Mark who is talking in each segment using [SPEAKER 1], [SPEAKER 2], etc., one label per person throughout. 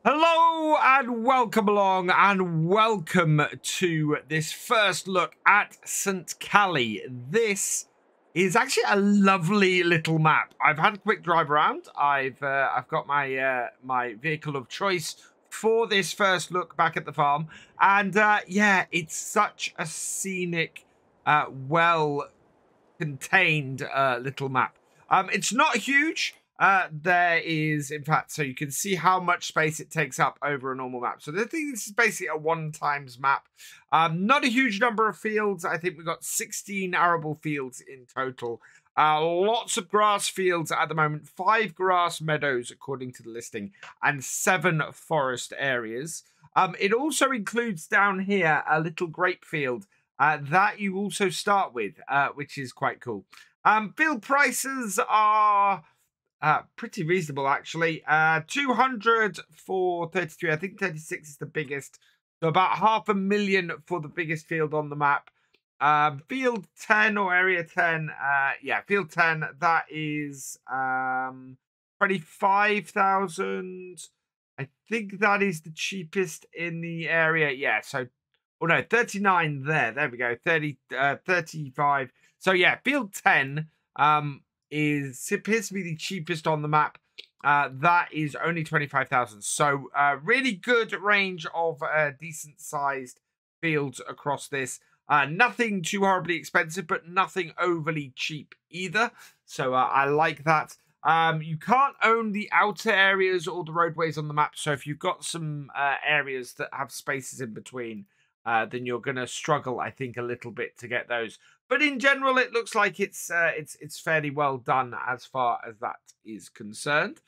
[SPEAKER 1] Hello and welcome along and welcome to this first look at St. Kalle. This is actually a lovely little map. I've had a quick drive around. I've got my my vehicle of choice for this first look back at the farm, and yeah, it's such a scenic, well contained little map. It's not huge. There is, in fact, so you can see how much space it takes up over a normal map. So I think this is basically a one-times map. Not a huge number of fields. I think we've got 16 arable fields in total. Lots of grass fields at the moment. 5 grass meadows, according to the listing, and 7 forest areas. It also includes down here a little grape field that you also start with, which is quite cool. Field prices are pretty reasonable, actually. 200 for 33. I think 36 is the biggest. So about 500,000 for the biggest field on the map. Field 10 or area 10. Yeah, field 10. That is 25,000. I think that is the cheapest in the area. Yeah, so, oh no, 39 there. There we go. 35. So yeah, field 10 appears to be the cheapest on the map. That is only 25,000. So really good range of decent sized fields across this. Nothing too horribly expensive, but nothing overly cheap either. So I like that. You can't own the outer areas or the roadways on the map. So if you've got some areas that have spaces in between, then you're going to struggle, I think, a little bit to get those. But in general, it looks like it's fairly well done as far as that is concerned.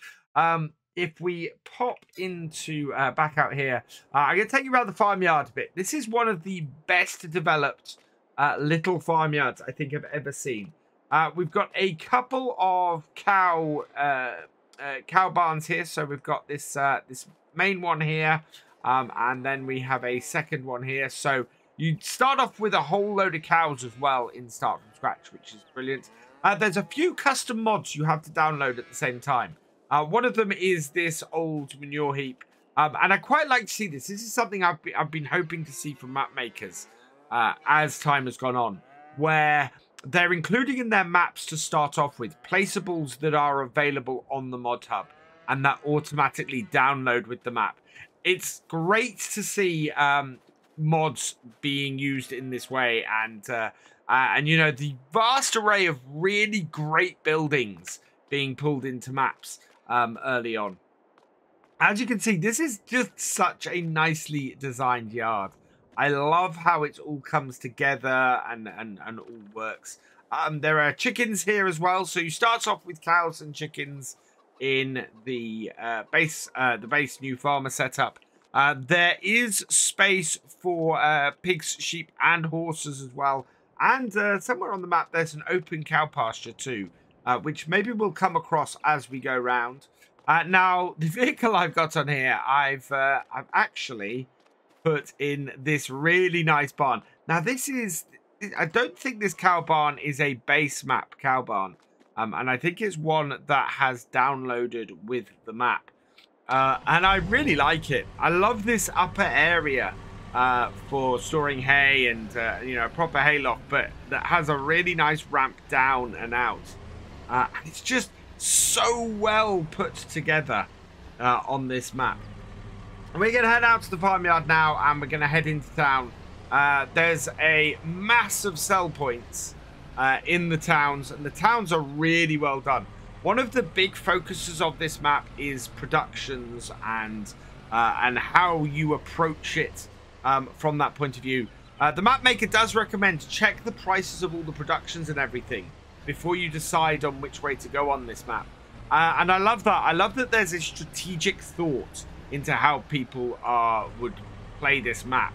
[SPEAKER 1] If we pop into back out here, I'm going to take you around the farmyard a bit. This is one of the best developed little farmyards I think I've ever seen. We've got a couple of cow barns here. So we've got this this main one here. And then we have a second one here. So you start off with a whole load of cows as well in Start From Scratch, which is brilliant. There's a few custom mods you have to download at the same time. One of them is this old manure heap. And I quite like to see this. This is something I've been hoping to see from map makers as time has gone on, where they're including in their maps to start off with placeables that are available on the mod hub and that automatically download with the map. It's great to see mods being used in this way, and you know, the vast array of really great buildings being pulled into maps early on. As you can see, this is just such a nicely designed yard. I love how it all comes together and all works. There are chickens here as well, so you start off with cows and chickens in the base new farmer setup. There is space for pigs, sheep, and horses as well. And somewhere on the map, there's an open cow pasture too, which maybe we'll come across as we go round. Now, the vehicle I've got on here, I've actually put in this really nice barn. Now, this is, I don't think this cow barn is a base map cow barn. And I think it's one that has downloaded with the map. And I really like it. I love this upper area for storing hay and, you know, a proper hayloft, but that has a really nice ramp down and out. It's just so well put together on this map. And we're going to head out to the farmyard now, and we're going to head into town. There's a massive sell points in the towns, and the towns are really well done. One of the big focuses of this map is productions and how you approach it from that point of view. The map maker does recommend check the prices of all the productions and everything before you decide on which way to go on this map. And I love that. I love that there's a strategic thought into how people would play this map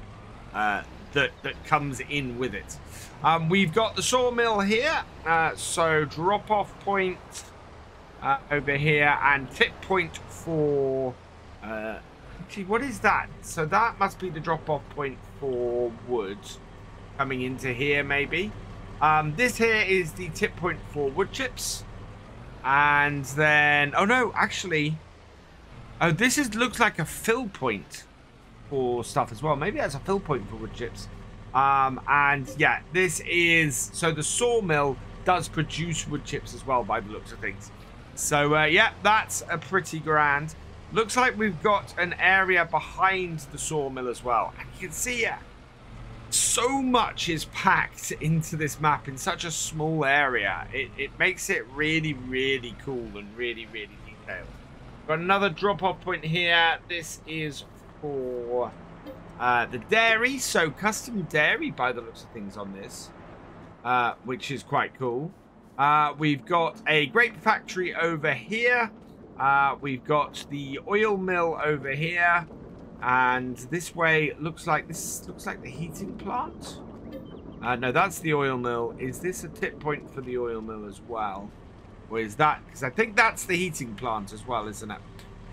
[SPEAKER 1] that comes in with it. We've got the sawmill here, so drop off point over here, and tip point for actually, what is that? So that must be the drop off point for wood coming into here, maybe. This here is the tip point for wood chips, and then, oh no, actually Oh, looks like a fill point for stuff as well. Maybe that's a fill point for wood chips. And yeah, so the sawmill does produce wood chips as well by the looks of things. So yeah, that's a pretty grand. Looks like we've got an area behind the sawmill as well. And you can see so much is packed into this map in such a small area. It makes it really, really cool and really, really detailed. Got another drop-off point here. This is for the dairy. So custom dairy by the looks of things on this, which is quite cool. We've got a grape factory over here. We've got the oil mill over here. And this way looks like the heating plant. No, that's the oil mill. Is this a tip point for the oil mill as well? Or is that... Because I think that's the heating plant as well, isn't it?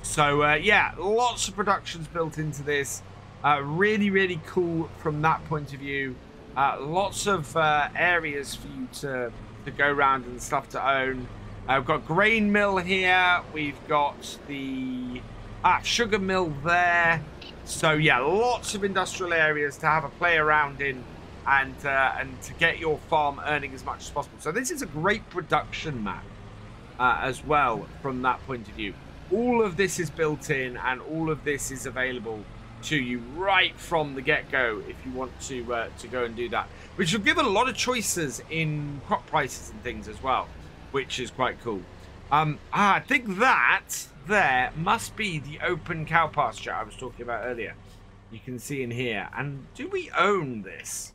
[SPEAKER 1] So, yeah, lots of productions built into this. Really, really cool from that point of view. Lots of areas for you to go around and stuff to own. We've got grain mill here. We've got the sugar mill there. So yeah, lots of industrial areas to have a play around in, and to get your farm earning as much as possible. So this is a great production map as well from that point of view. All of this is built in, and all of this is available to you right from the get-go if you want to go and do that, which will give a lot of choices in crop prices and things as well, which is quite cool. I think that there must be the open cow pasture I was talking about earlier. You can see in here. And do we own this?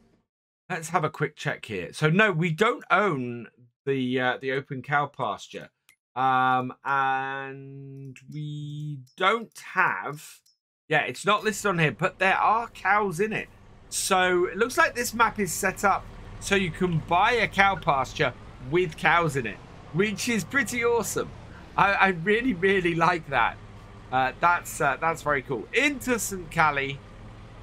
[SPEAKER 1] Let's have a quick check here. So no, we don't own the open cow pasture. And we don't have... Yeah, it's not listed on here, but there are cows in it. So it looks like this map is set up so you can buy a cow pasture with cows in it, which is pretty awesome. I really, really like that. That's very cool. Into St. Kalle,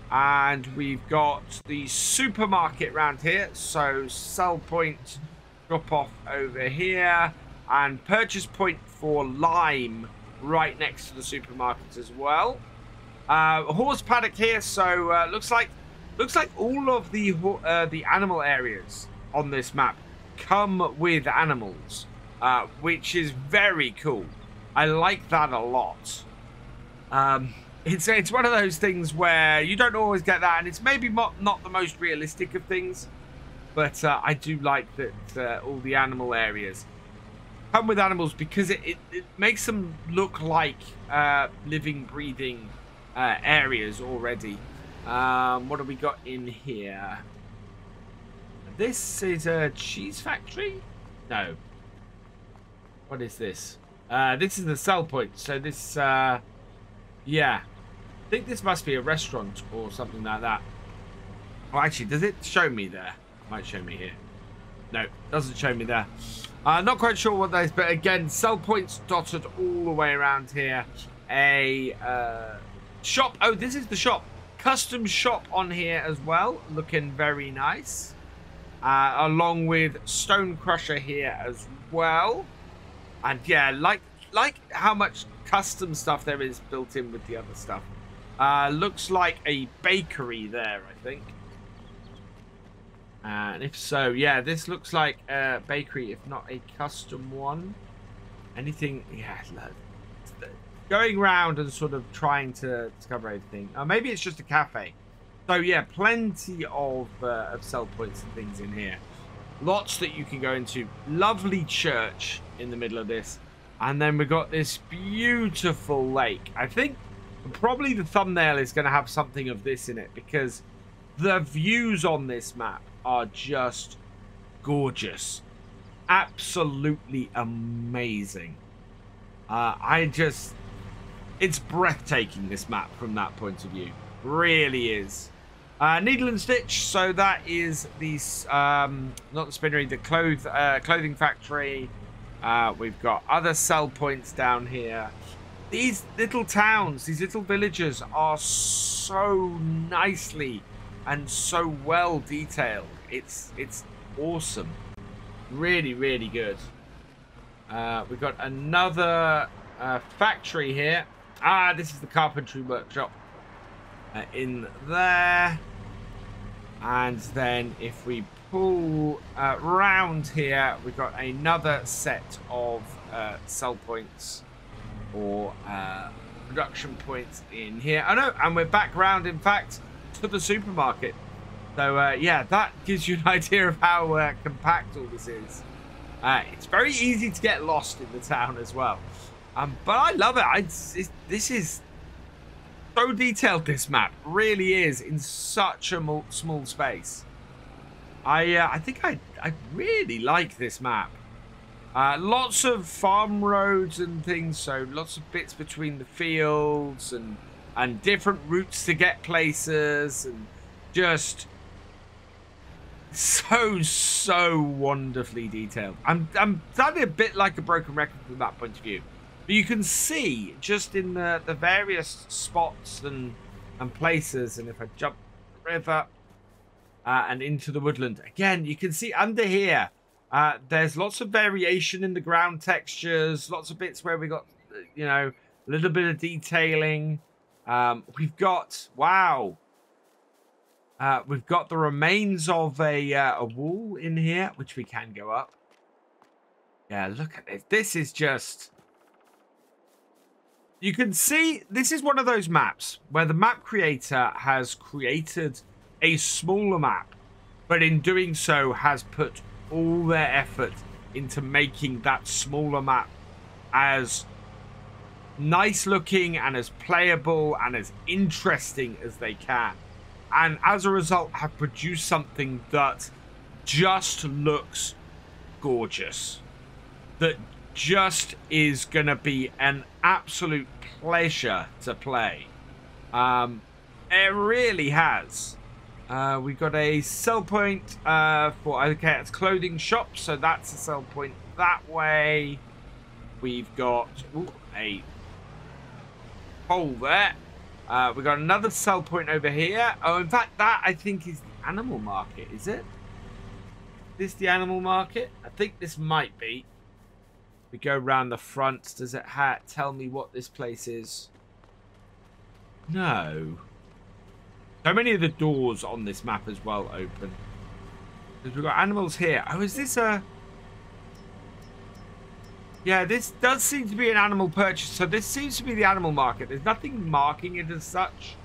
[SPEAKER 1] and we've got the supermarket round here. So sell point, drop off over here, and purchase point for lime right next to the supermarket as well. Horse paddock here. So looks like all of the animal areas on this map come with animals. Which is very cool. I like that a lot. It's one of those things where you don't always get that, and it's maybe not the most realistic of things, but I do like that all the animal areas come with animals because it makes them look like living, breathing areas already. What have we got in here? This is a cheese factory? No. What is this? This is the sell point. So this, yeah. I think this must be a restaurant or something like that. Oh, actually, does it show me there? It might show me here. No, doesn't show me there. Not quite sure what that is, but again, sell points dotted all the way around here. A shop. Oh, this is the shop. Custom shop on here as well. Looking very nice. Along with stone crusher here as well. And yeah, like how much custom stuff there is built in with the other stuff. Looks like a bakery there, I think. And if so, yeah, this looks like a bakery, if not a custom one. Anything, yeah, going around and sort of trying to cover everything. Maybe it's just a cafe. So yeah, plenty of sell points and things in here. Lots that you can go into. Lovely church in the middle of this. And then we've got this beautiful lake. I think probably the thumbnail is going to have something of this in it, because the views on this map are just gorgeous. Absolutely amazing. It's breathtaking, this map, from that point of view. Really is. Needle and Stitch, so that is the, not the spinnery, the clothing factory. We've got other sell points down here. These little towns, these little villages are so nicely and so well detailed. It's awesome. Really, really good. We've got another factory here. This is the carpentry workshop in there. And then if we pull round here, we've got another set of sell points or production points in here. Oh no, and we're back round, in fact, to the supermarket. So yeah, that gives you an idea of how compact all this is. It's very easy to get lost in the town as well. But I love it. This is so detailed, this map really is, in such a small space. I think I really like this map. Lots of farm roads and things, so lots of bits between the fields and different routes to get places, and just so wonderfully detailed. I'm sounding a bit like a broken record from that point of view. But you can see just in the various spots and places, and if I jump the river and into the woodland, again, you can see under here, there's lots of variation in the ground textures, lots of bits where we got, you know, a little bit of detailing. We've got, wow, we've got the remains of a wall in here, which we can go up. Yeah, look at this. This is just... You can see this is one of those maps where the map creator has created a smaller map, but in doing so has put all their effort into making that smaller map as nice looking and as playable and as interesting as they can. And as a result, have produced something that just looks gorgeous. That just is going to be an absolute pleasure to play. It really has. We've got a sell point for, okay, it's clothing shop, so that's a sell point that way. We've got a hole there. We've got another sell point over here. Oh, in fact, that I think is the animal market, is it? Is this the animal market? I think this might be. We go around the front. Does it tell me what this place is? No. So many of the doors on this map as well open. Because we've got animals here. Oh, is this a... Yeah, this does seem to be an animal purchase. So this seems to be the animal market. There's nothing marking it as such.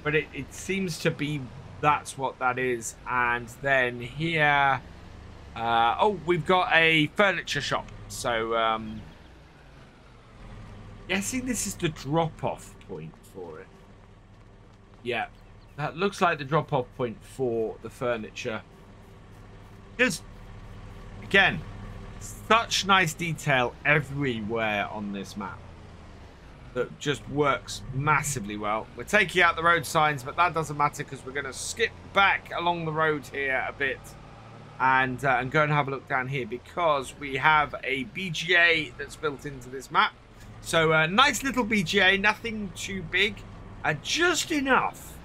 [SPEAKER 1] But it seems to be that's what that is. And then here... oh, we've got a furniture shop. So, guessing this is the drop-off point for it. Yeah, that looks like the drop-off point for the furniture. Just, again, such nice detail everywhere on this map. That just works massively well. We're taking out the road signs, but that doesn't matter because we're going to skip back along the road here a bit. And go and have a look down here because we have a BGA that's built into this map. So a nice little BGA, nothing too big, just enough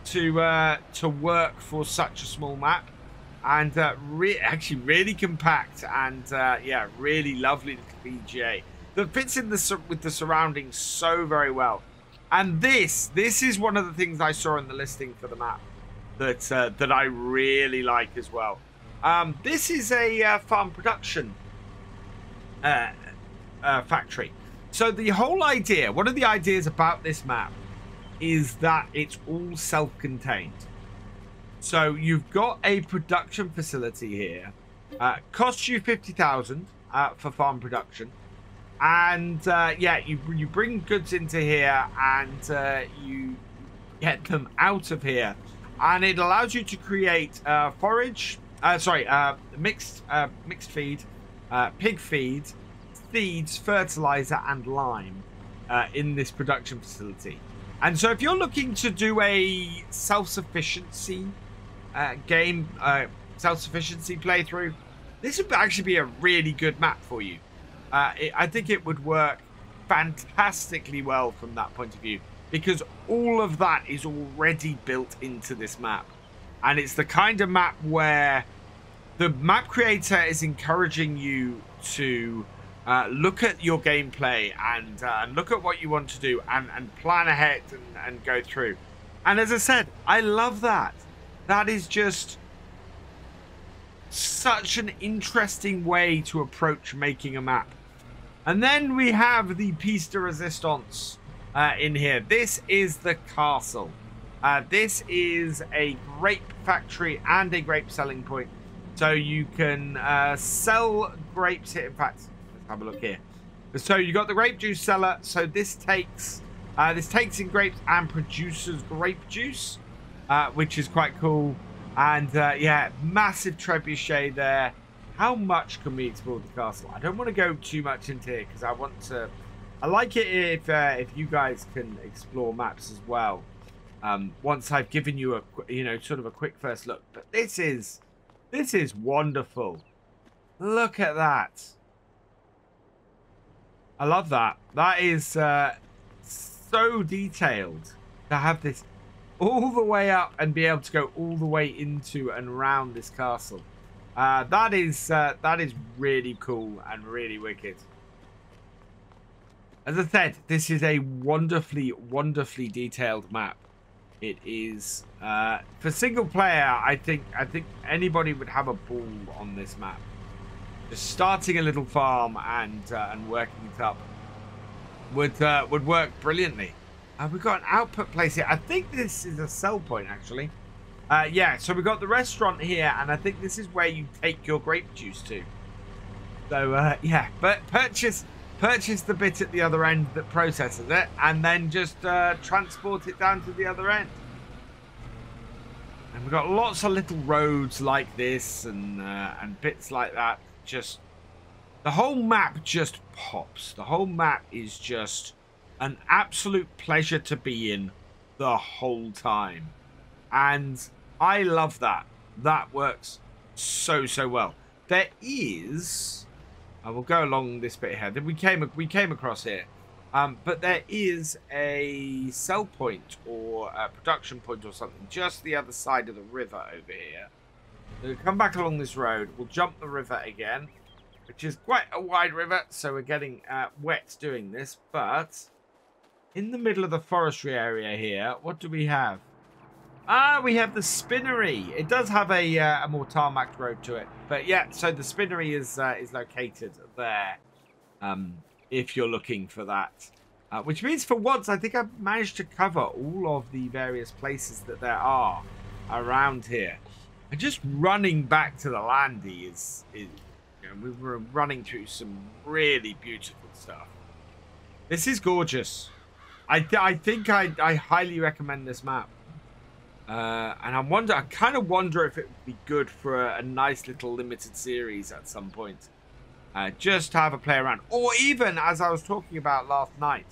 [SPEAKER 1] to work for such a small map, and actually really compact and yeah, really lovely little BGA that fits in with the surroundings so very well. And this is one of the things I saw in the listing for the map that I really like as well. This is a farm production factory. So the whole idea, one of the ideas about this map is that it's all self-contained. So you've got a production facility here. Costs you 50,000 for farm production. And yeah, you bring goods into here and you get them out of here. And it allows you to create forage... mixed feed, pig feed, seeds, fertilizer, and lime in this production facility. And so if you're looking to do a self-sufficiency game, self-sufficiency playthrough, this would actually be a really good map for you. I think it would work fantastically well from that point of view because all of that is already built into this map. And it's the kind of map where the map creator is encouraging you to look at your gameplay and look at what you want to do and plan ahead and go through. And as I said, I love that. That is just such an interesting way to approach making a map. And then we have the piece de resistance in here. This is the castle. This is a grape factory and a grape selling point. So you can sell grapes here. In fact, let's have a look here. So you got the grape juice seller. So this takes in grapes and produces grape juice, which is quite cool. And yeah, massive trebuchet there. How much can we explore the castle? I don't want to go too much into here because I like it if you guys can explore maps as well. Once I've given you a sort of a quick first look. But this is wonderful. Look at that. I love that. That is so detailed to have this all the way up and be able to go all the way into and around this castle. That is really cool and really wicked. As I said, this is a wonderfully detailed map. It is for single player. I think anybody would have a ball on this map. Just starting a little farm and working it up would work brilliantly. We've got an output place here. I think this is a sell point actually. Yeah, so we've got the restaurant here, and I think this is where you take your grape juice to. So yeah, but purchase the bit at the other end that processes it, and then just transport it down to the other end. And we've got lots of little roads like this and bits like that. Just the whole map just pops. The whole map is just an absolute pleasure to be in the whole time, and I love that. That works so well. There is, I will go along this bit here. We came across here, but there is a sell point or a production point or something just the other side of the river over here. We'll come back along this road. We'll jump the river again, which is quite a wide river, so we're getting wet doing this. But in the middle of the forestry area here, what do we have? We have the spinnery. It does have a more tarmac road to it, but yeah. So the spinnery is located there. If you're looking for that, which means for once I think I've managed to cover all of the various places that there are around here. And just running back to the landy is you know, we were running through some really beautiful stuff. This is gorgeous. I think I highly recommend this map. And I kind of wonder if it would be good for a nice little limited series at some point. Just to have a play around. Or even, as I was talking about last night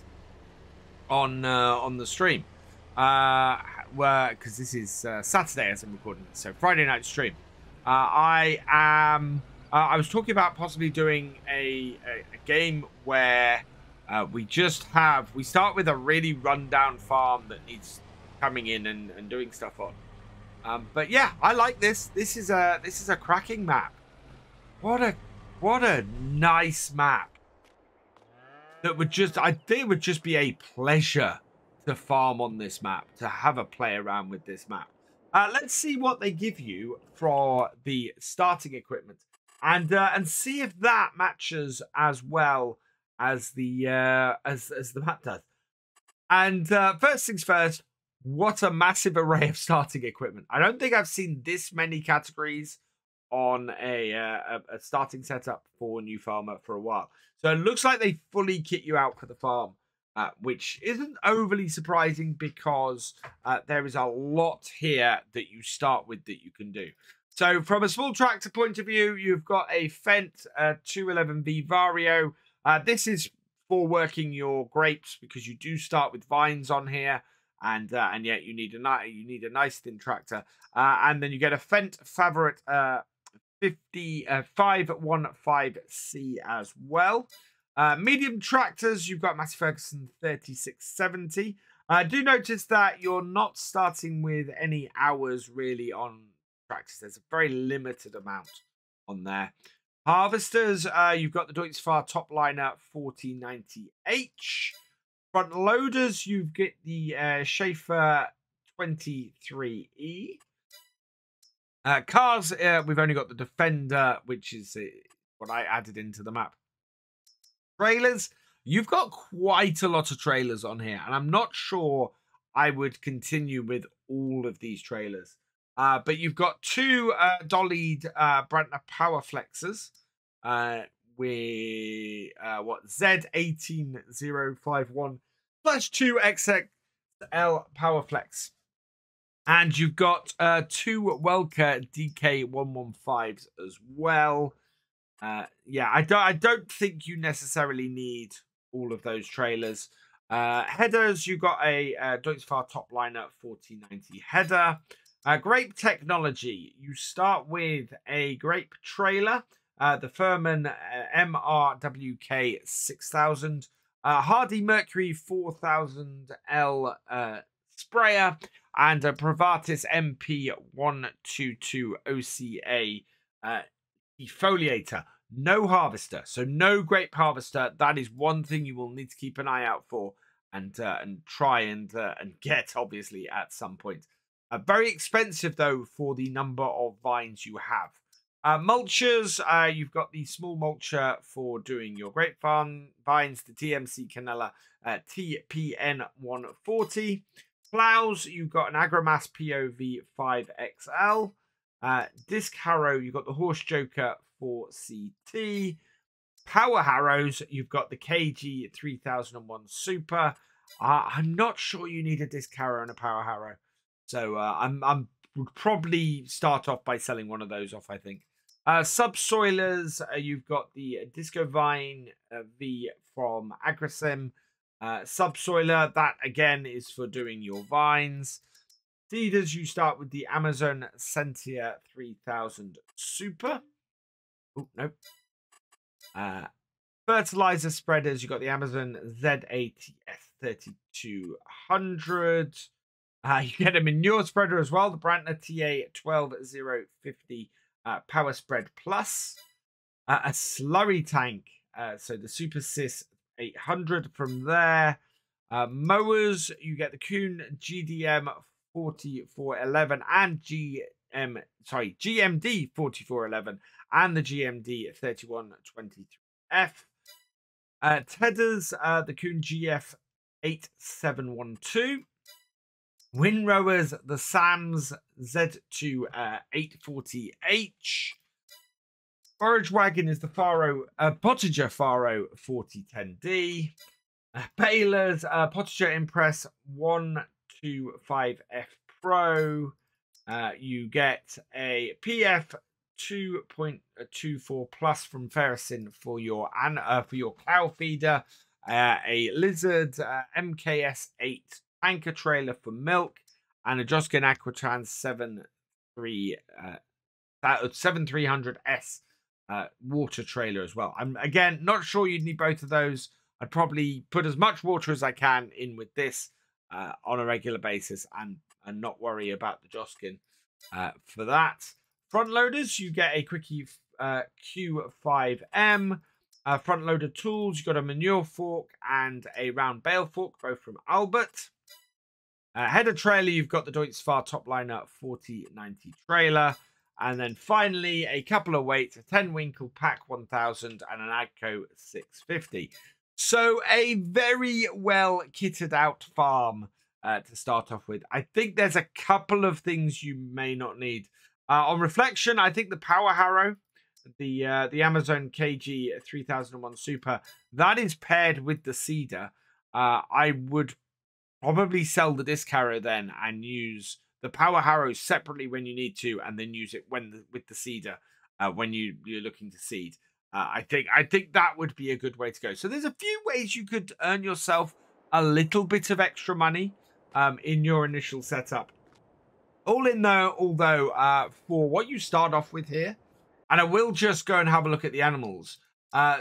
[SPEAKER 1] on the stream. Because this is Saturday as I'm recording this, so Friday night stream. I was talking about possibly doing a game where we start with a really rundown farm that needs coming in and doing stuff on. But yeah, I like this. This is a cracking map. What a nice map. That I think would just be a pleasure to farm on this map, to have a play around with this map. Let's see what they give you for the starting equipment, and see if that matches as well as the map does. And first things first, what a massive array of starting equipment. I don't think I've seen this many categories on a starting setup for New Farmer for a while. So it looks like they fully kit you out for the farm, which isn't overly surprising because there is a lot here that you start with that you can do. So from a small tractor point of view, you've got a Fendt 211V Vario. This is for working your grapes because you do start with vines on here, and yet you need a nice thin tractor, and then you get a Fendt Favorite 515C as well. Medium tractors, you've got Massey Ferguson 3670. Do notice that you're not starting with any hours really on tractors. There's a very limited amount on there. Harvesters, you've got the Deutz-Fahr top liner 4090H. Front loaders, you get the Schaefer 23E. Cars, we've only got the Defender, which is what I added into the map. Trailers, you've got quite a lot of trailers on here, and I'm not sure I would continue with all of these trailers. But you've got two dollied Brantner power flexers with Z18051 / 2 XXL power flex. And you've got two Welker DK115s as well. Yeah, I don't think you necessarily need all of those trailers. Headers, you've got a Deutz-Fahr top liner 4090 header. Grape technology, you start with a grape trailer, the Furman MRWK 6000, Hardy Mercury 4000L sprayer, and a Privatis MP 122 OCA defoliator. No harvester, so no grape harvester. That is one thing you will need to keep an eye out for and try and get, obviously, at some point. Very expensive, though, for the number of vines you have. Mulchers, you've got the small mulcher for doing your grapevine vines, the TMC Canella TPN 140. Plows, you've got an Agromass POV 5XL. Disc harrow, you've got the Horse Joker for CT. Power harrows, you've got the KG 3001 Super. I'm not sure you need a disc harrow and a power harrow. So I would probably start off by selling one of those off, I think. Subsoilers, you've got the Disco Vine V from Agrosim. Subsoiler, that again is for doing your vines. Seeders, you start with the Amazon Sentia 3000 Super. Oh, no. Fertilizer spreaders, you've got the Amazon Z80S 3200. You get a manure spreader as well, the Brantner TA 12050 Power Spread Plus. A slurry tank, so the Super Sys 800 from there. Mowers, you get the Kuhn GDM 4411 and GMD 4411 and the GMD 3123F. Tedders, the Kuhn GF 8712. Windrowers, the Sams Z2 840H. Forage wagon is the Pottinger Faro 4010D. Balers, Pottinger Impress 125F Pro. You get a PF 2.24 plus from Ferricin for your cow feeder. A Lizard MKS 8 anchor trailer for milk, and a Joskin Aquatrans 7300S water trailer as well. I'm again not sure you'd need both of those. I'd probably put as much water as I can in with this on a regular basis and not worry about the Joskin for that. Front loaders, you get a Quickie Q5M. Front loader tools, you've got a manure fork and a round bale fork, both from Albert. Header trailer, you've got the Deutz-Fahr top liner 4090 trailer. And then finally, a couple of weights, a 10 Winkle Pack 1000 and an Agco 650. So a very well kitted out farm to start off with. I think there's a couple of things you may not need. On reflection, I think the power harrow, the Amazon KG 3001 Super, that is paired with the seeder. I would probably sell the disc harrow then and use the power harrow separately when you need to, and then use it with the seeder when you're looking to seed. I think that would be a good way to go. So there's a few ways you could earn yourself a little bit of extra money in your initial setup. All in though, although for what you start off with here, and I will just go and have a look at the animals.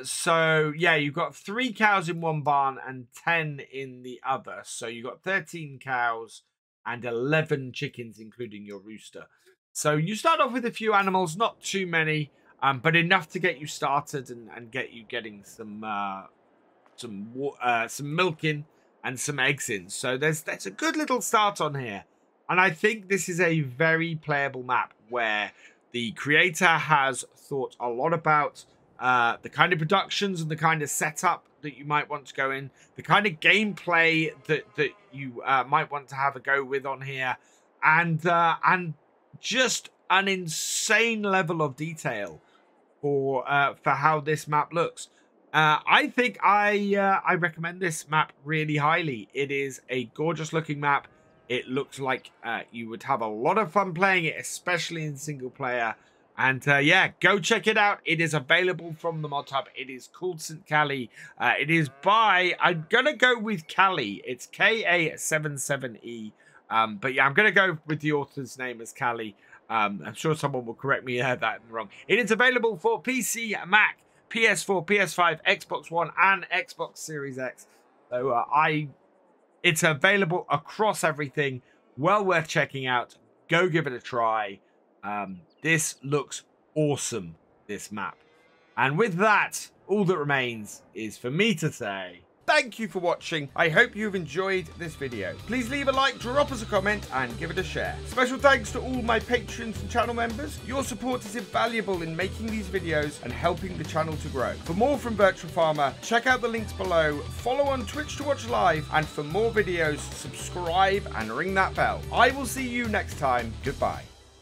[SPEAKER 1] So yeah, you've got 3 cows in one barn and 10 in the other. So you've got 13 cows and 11 chickens, including your rooster. So you start off with a few animals, not too many. but enough to get you started and get you getting some milk in and some eggs in. So there's a good little start on here. And I think this is a very playable map where the creator has thought a lot about the kind of productions and the kind of setup that you might want to go in, the kind of gameplay that you might want to have a go with on here, and just an insane level of detail for how this map looks. I think I recommend this map really highly. It is a gorgeous looking map. It looks like you would have a lot of fun playing it, especially in single player. And yeah, go check it out. It is available from the Mod Hub. It is called St. Kalle. It is by, I'm going to go with Kalle. It's Ka77E. But yeah, I'm going to go with the author's name as Kalle. I'm sure someone will correct me that wrong. It is available for PC, Mac, PS4, PS5, Xbox One, and Xbox Series X. So it's available across everything. Well worth checking out. Go give it a try. This looks awesome, this map. And with that, all that remains is for me to say thank you for watching. I hope you've enjoyed this video. Please leave a like, drop us a comment, and give it a share. Special thanks to all my patrons and channel members. Your support is invaluable in making these videos and helping the channel to grow. For more from Virtual Farmer, check out the links below, follow on Twitch to watch live, and for more videos, subscribe and ring that bell. I will see you next time. Goodbye.